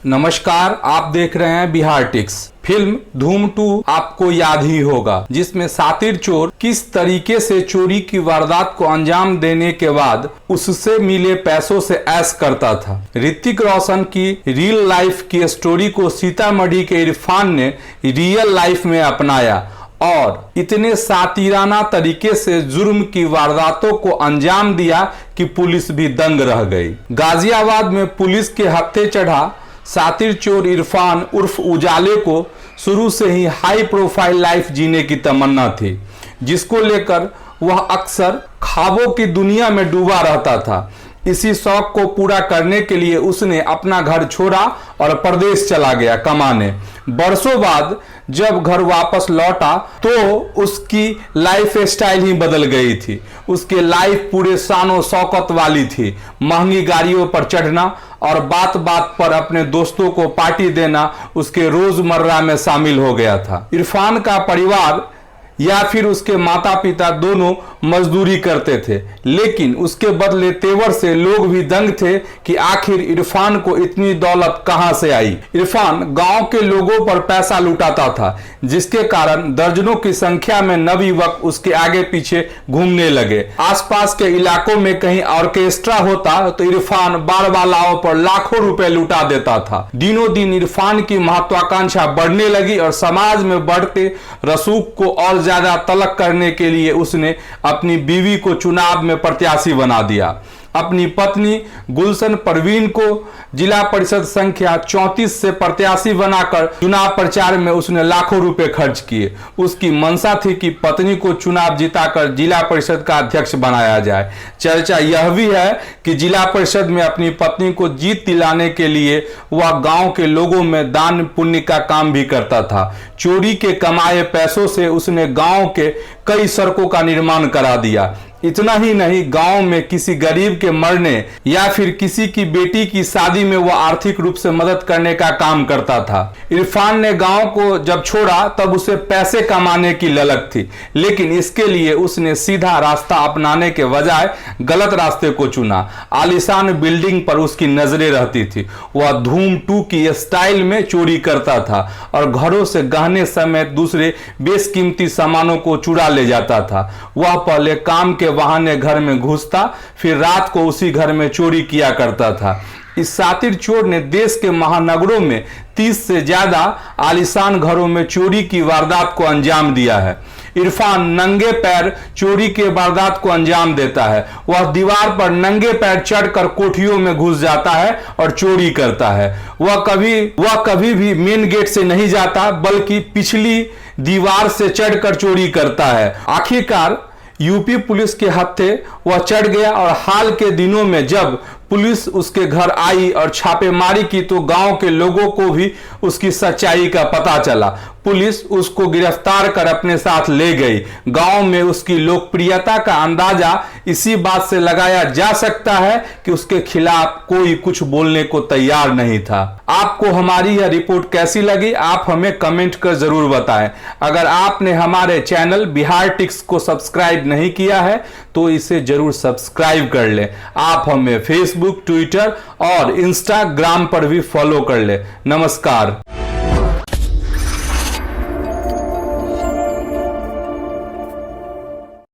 नमस्कार, आप देख रहे हैं बिहार टिक्स। फिल्म धूम 2 आपको याद ही होगा, जिसमें सातिर चोर किस तरीके से चोरी की वारदात को अंजाम देने के बाद उससे मिले पैसों से ऐश करता था। ऋतिक रोशन की रियल लाइफ की स्टोरी को सीतामढ़ी के इरफान ने रियल लाइफ में अपनाया और इतने सातिराना तरीके से जुर्म की वारदातों को अंजाम दिया कि पुलिस भी दंग रह गई। गाजियाबाद में पुलिस के हत्थे चढ़ा सातिर चोर इरफान उर्फ उजाले को शुरू से ही हाई प्रोफाइल लाइफ जीने की तमन्ना थी, जिसको लेकर वह अक्सर ख्वाबों की दुनिया में डूबा रहता था। इसी शौक को पूरा करने के लिए उसने अपना घर छोड़ा और प्रदेश चला गया कमाने। बरसों बाद जब घर वापस लौटा तो उसकी लाइफ स्टाइल ही बदल गई थी। उसकी लाइफ पूरे शानो शौकत वाली थी। महंगी गाड़ियों पर चढ़ना और बात बात पर अपने दोस्तों को पार्टी देना उसके रोजमर्रा में शामिल हो गया था। इरफान का परिवार या फिर उसके माता पिता दोनों मजदूरी करते थे, लेकिन उसके बदले तेवर से लोग भी दंग थे कि आखिर इरफान को इतनी दौलत कहां से आई। इरफान गांव के लोगों पर पैसा लुटाता था, जिसके कारण दर्जनों की संख्या में नवयुवक उसके आगे पीछे घूमने लगे। आसपास के इलाकों में कहीं ऑर्केस्ट्रा होता तो इरफान बारबालाओं पर लाखों रुपए लुटा देता था। दिनों दिन इरफान की महत्वाकांक्षा बढ़ने लगी और समाज में बढ़ते रसूख को और ज्यादा तलक करने के लिए उसने अपनी बीवी को चुनाव में प्रत्याशी बना दिया। अपनी पत्नी गुलशन परवीन को जिला परिषद संख्या 34 से प्रत्याशी बनाकर चुनाव प्रचार में उसने लाखों रुपए खर्च किए। उसकी मंशा थी कि पत्नी को चुनाव जिताकर जिला परिषद का अध्यक्ष बनाया जाए। चर्चा यह भी है कि जिला परिषद में अपनी पत्नी को जीत दिलाने के लिए वह गांव के लोगों में दान पुण्य का काम भी करता था। चोरी के कमाए पैसों से उसने गांव के कई सड़कों का निर्माण करा दिया। इतना ही नहीं, गांव में किसी गरीब के मरने या फिर किसी की बेटी की शादी में वह आर्थिक रूप से मदद करने का काम करता था। इरफान ने गांव को जब छोड़ा तब उसे पैसे कमाने की ललक थी, लेकिन इसके लिए उसने सीधा रास्ता अपनाने के बजाय गलत रास्ते को चुना। आलीशान बिल्डिंग पर उसकी नजरें रहती थी। वह धूम 2 की स्टाइल में चोरी करता था और घरों से गहने समेत दूसरे बेशकीमती सामानों को चुरा ले जाता था। वह पहले काम के बहाने घर में घुसता, फिर रात को उसी घर में चोरी किया करता था। इस सातिर चोर ने देश के महानगरों में 30 से ज्यादा आलीशान घरों में चोरी की वारदात को अंजाम दिया है। इरफान नंगे पैर चोरी के वारदात को अंजाम देता है। वह दीवार पर नंगे पैर चढ़कर कोठियों में घुस जाता है और चोरी करता है। वह कभी भी मेन गेट से नहीं जाता, बल्कि पिछली दीवार से चढ़कर चोरी करता है। आखिरकार यूपी पुलिस के हत्थे वह चढ़ गया और हाल के दिनों में जब पुलिस उसके घर आई और छापेमारी की तो गांव के लोगों को भी उसकी सच्चाई का पता चला। पुलिस उसको गिरफ्तार कर अपने साथ ले गई। गांव में उसकी लोकप्रियता का अंदाजा इसी बात से लगाया जा सकता है कि उसके खिलाफ कोई कुछ बोलने को तैयार नहीं था। आपको हमारी यह रिपोर्ट कैसी लगी, आप हमें कमेंट कर जरूर बताएं। अगर आपने हमारे चैनल बिहार टिक्स को सब्सक्राइब नहीं किया है तो इसे जरूर सब्सक्राइब कर लें। आप हमें फेसबुक, ट्विटर और इंस्टाग्राम पर भी फॉलो कर लें। नमस्कार।